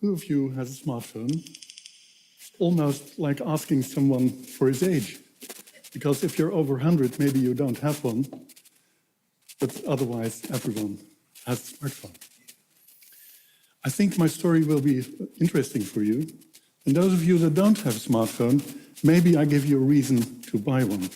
Who of you has a smartphone? Almost like asking someone for his age. Because if you're over 100, maybe you don't have one. But otherwise, everyone has a smartphone. I think my story will be interesting for you. And those of you that don't have a smartphone, maybe I give you a reason to buy one.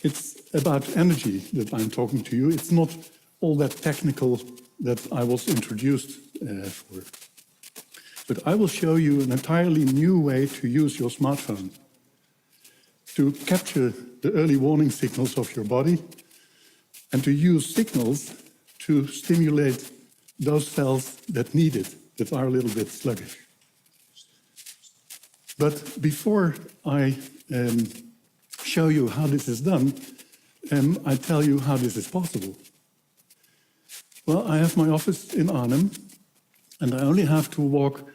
It's about energy that I'm talking to you. It's not all that technical that I was introduced for. But I will show you an entirely new way to use your smartphone, to capture the early warning signals of your body and to use signals to stimulate those cells that need it, that are a little bit sluggish. But before I show you how this is done, I tell you how this is possible. Well, I have my office in Arnhem, and I only have to walk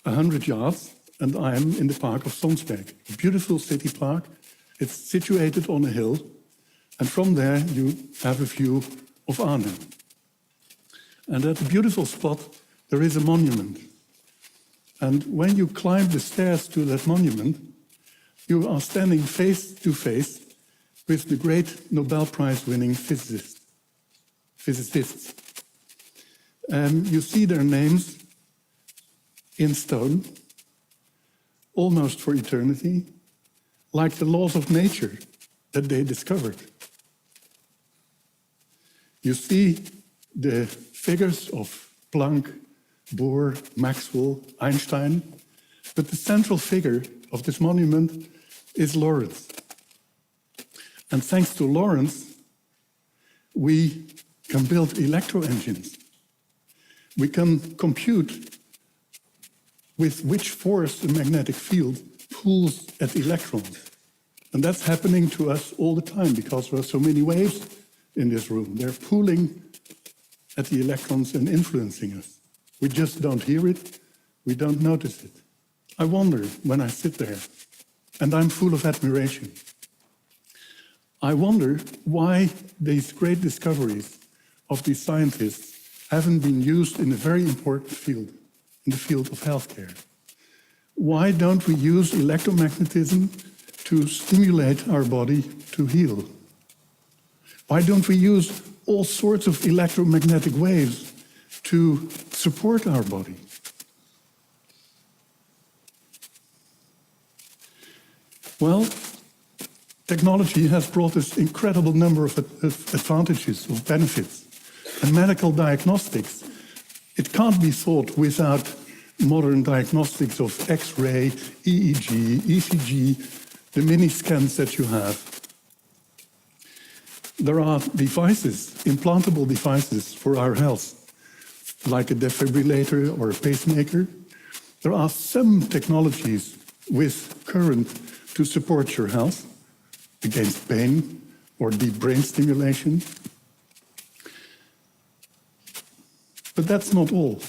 100 yards, and I am in the park of Sonsberg, a beautiful city park. It's situated on a hill, and from there you have a view of Arnhem. And at a beautiful spot, there is a monument. And when you climb the stairs to that monument, you are standing face to face with the great Nobel Prize-winning physicists. You see their names in stone, almost for eternity, like the laws of nature that they discovered. You see the figures of Planck, Bohr, Maxwell, Einstein, but the central figure of this monument is Lorentz. And thanks to Lorentz, we can build electro engines. We can compute with which force the magnetic field pulls at electrons. And that's happening to us all the time because there are so many waves in this room. They're pulling at the electrons and influencing us. We just don't hear it, we don't notice it. I wonder when I sit there, and I'm full of admiration. I wonder why these great discoveries of these scientists haven't been used in a very important field, in the field of healthcare. Why don't we use electromagnetism to stimulate our body to heal? Why don't we use all sorts of electromagnetic waves to support our body? Well, technology has brought us an incredible number of advantages, of benefits. And medical diagnostics, it can't be thought without modern diagnostics of X-ray, EEG, ECG, the mini scans that you have. There are devices, implantable devices for our health, like a defibrillator or a pacemaker. There are some technologies with current to support your health against pain or deep brain stimulation. But that's not all.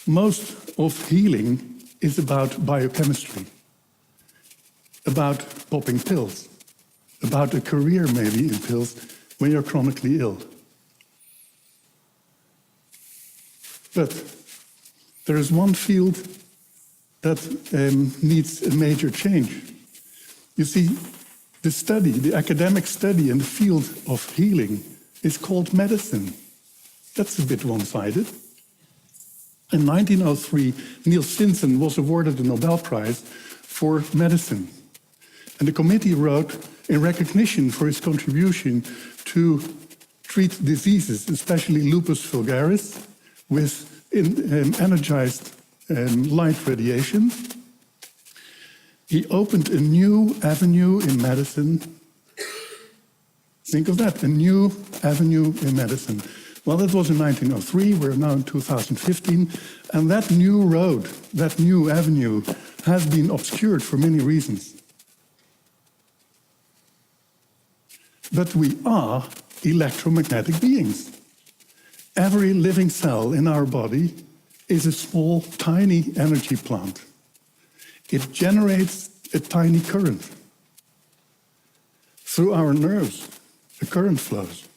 Most of healing is about biochemistry, about popping pills, about a career maybe in pills when you're chronically ill. But there is one field that needs a major change. You see, the academic study in the field of healing is called medicine. That's a bit one-sided. In 1903, Niels Simpson was awarded the Nobel Prize for medicine. And the committee wrote, in recognition for his contribution to treat diseases, especially lupus vulgaris, with energized light radiation, he opened a new avenue in medicine. Think of that, a new avenue in medicine. Well, that was in 1903, we're now in 2015, and that new road, that new avenue, has been obscured for many reasons. But we are electromagnetic beings. Every living cell in our body is a small, tiny energy plant. It generates a tiny current. Through our nerves, the current flows.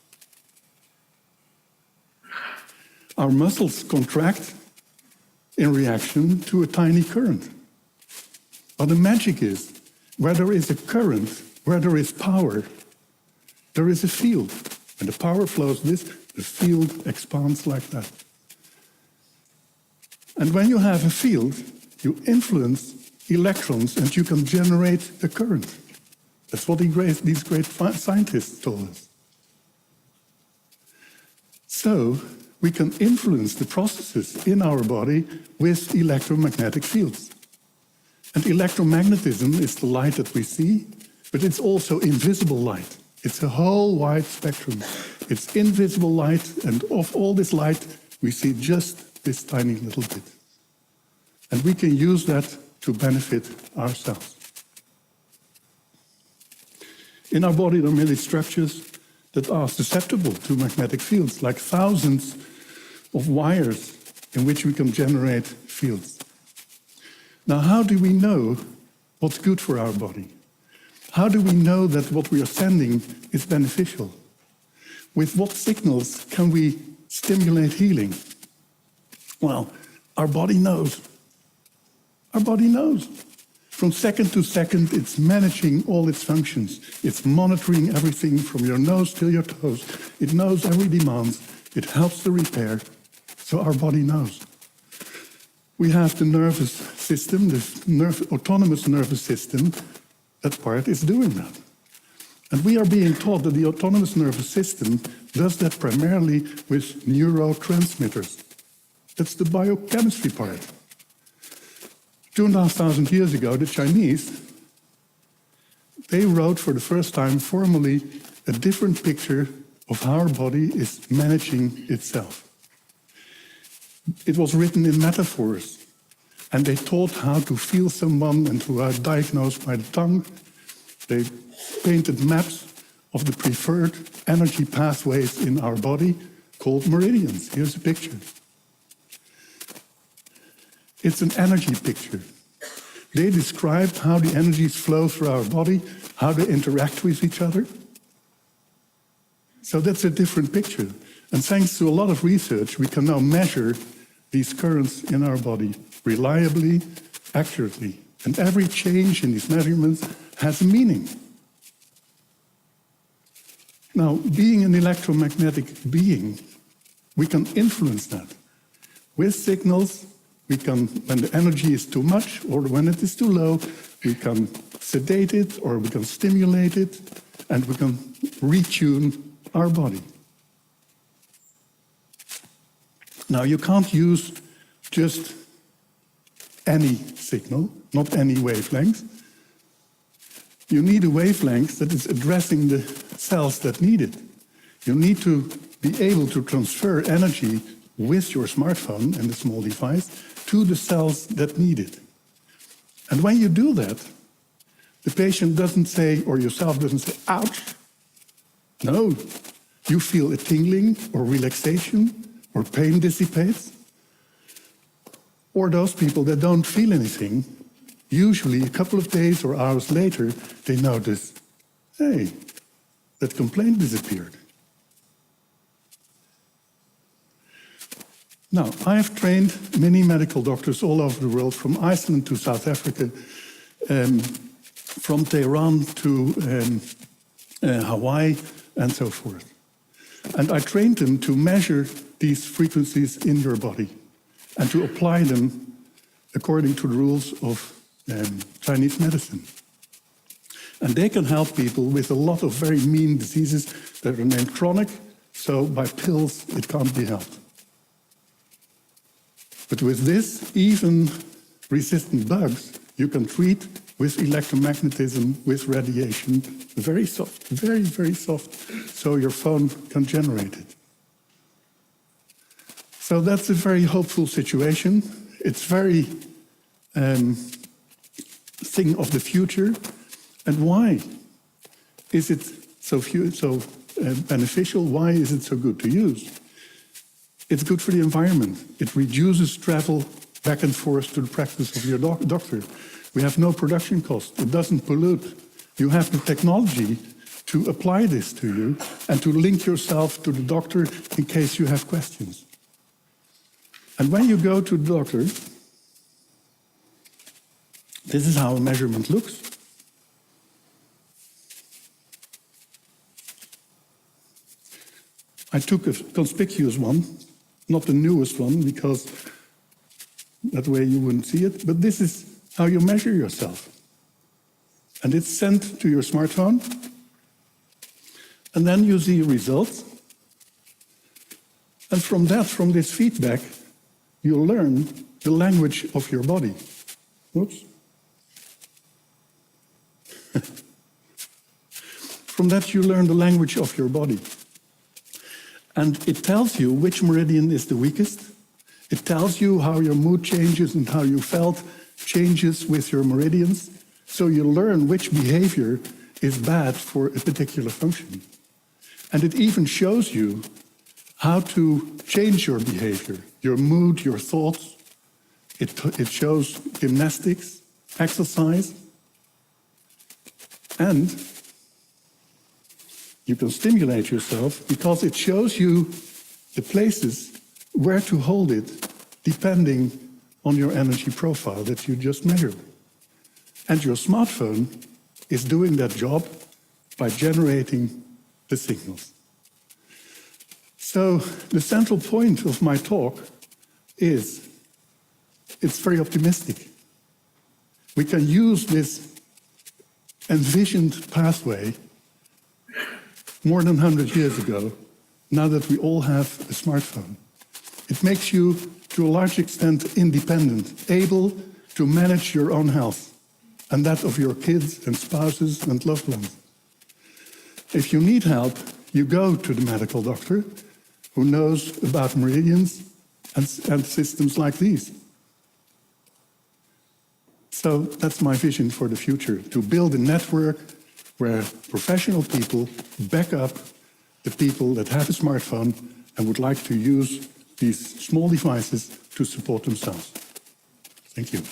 Our muscles contract in reaction to a tiny current. But the magic is, where there is a current, where there is power, there is a field. And the power flows this, the field expands like that. And when you have a field, you influence electrons and you can generate the current. That's what these great scientists told us. So we can influence the processes in our body with electromagnetic fields. And electromagnetism is the light that we see, but it's also invisible light. It's a whole wide spectrum. It's invisible light, and of all this light, we see just this tiny little bit. And we can use that to benefit ourselves. In our body, there are many structures that are susceptible to magnetic fields, like thousands of wires in which we can generate fields. Now, how do we know what's good for our body? How do we know that what we are sending is beneficial? With what signals can we stimulate healing? Well, our body knows. Our body knows. From second to second, it's managing all its functions. It's monitoring everything from your nose till your toes. It knows every demand. It helps the repair. So our body knows. We have the nervous system, the autonomous nervous system. That part is doing that. And we are being taught that the autonomous nervous system does that primarily with neurotransmitters. That's the biochemistry part. 2,500 years ago, the Chinese, they wrote for the first time formally a different picture of how our body is managing itself. It was written in metaphors, and they taught how to feel someone and who are diagnosed by the tongue. They painted maps of the preferred energy pathways in our body called meridians. Here's a picture. It's an energy picture. They described how the energies flow through our body, how they interact with each other. So that's a different picture. And thanks to a lot of research, we can now measure these currents in our body reliably, accurately. And every change in these measurements has a meaning. Now, being an electromagnetic being, we can influence that. With signals, we can, when the energy is too much or when it is too low, we can sedate it or we can stimulate it, and we can retune our body. Now, you can't use just any signal, not any wavelength. You need a wavelength that is addressing the cells that need it. You need to be able to transfer energy with your smartphone and the small device to the cells that need it. And when you do that, the patient doesn't say, or yourself doesn't say, ouch. No, you feel a tingling or relaxation or pain dissipates. Or those people that don't feel anything, usually a couple of days or hours later, they notice, hey, that complaint disappeared. Now, I have trained many medical doctors all over the world, from Iceland to South Africa, from Tehran to Hawaii, and so forth. And I trained them to measure these frequencies in your body and to apply them according to the rules of Chinese medicine. And they can help people with a lot of very mean diseases that are named chronic, so by pills it can't be helped. But with this, even resistant bugs, you can treat with electromagnetism, with radiation, very soft, very, very soft, so your phone can generate it. So that's a very hopeful situation. It's very thing of the future. And why is it so beneficial? Why is it so good to use? It's good for the environment. It reduces travel back and forth to the practice of your doctor. We have no production cost. It doesn't pollute. You have the technology to apply this to you and to link yourself to the doctor in case you have questions. And when you go to the doctor, this is how a measurement looks. I took a conspicuous one, not the newest one, because that way you wouldn't see it, but this is how you measure yourself. And it's sent to your smartphone, and then you see results. And from this feedback, you learn the language of your body. Oops. From that, you learn the language of your body. And it tells you which meridian is the weakest. It tells you how your mood changes and how you felt changes with your meridians. So you learn which behavior is bad for a particular function. And it even shows you how to change your behavior, your mood, your thoughts. It shows gymnastics, exercise. And you can stimulate yourself because it shows you the places where to hold it depending on your energy profile that you just measured. And your smartphone is doing that job by generating the signals. So the central point of my talk is it's very optimistic. We can use this envisioned pathway more than 100 years ago, now that we all have a smartphone. It makes you, to a large extent, independent, able to manage your own health and that of your kids and spouses and loved ones. If you need help, you go to the medical doctor who knows about meridians and systems like these. So that's my vision for the future, to build a network where professional people back up the people that have a smartphone and would like to use these small devices to support themselves. Thank you.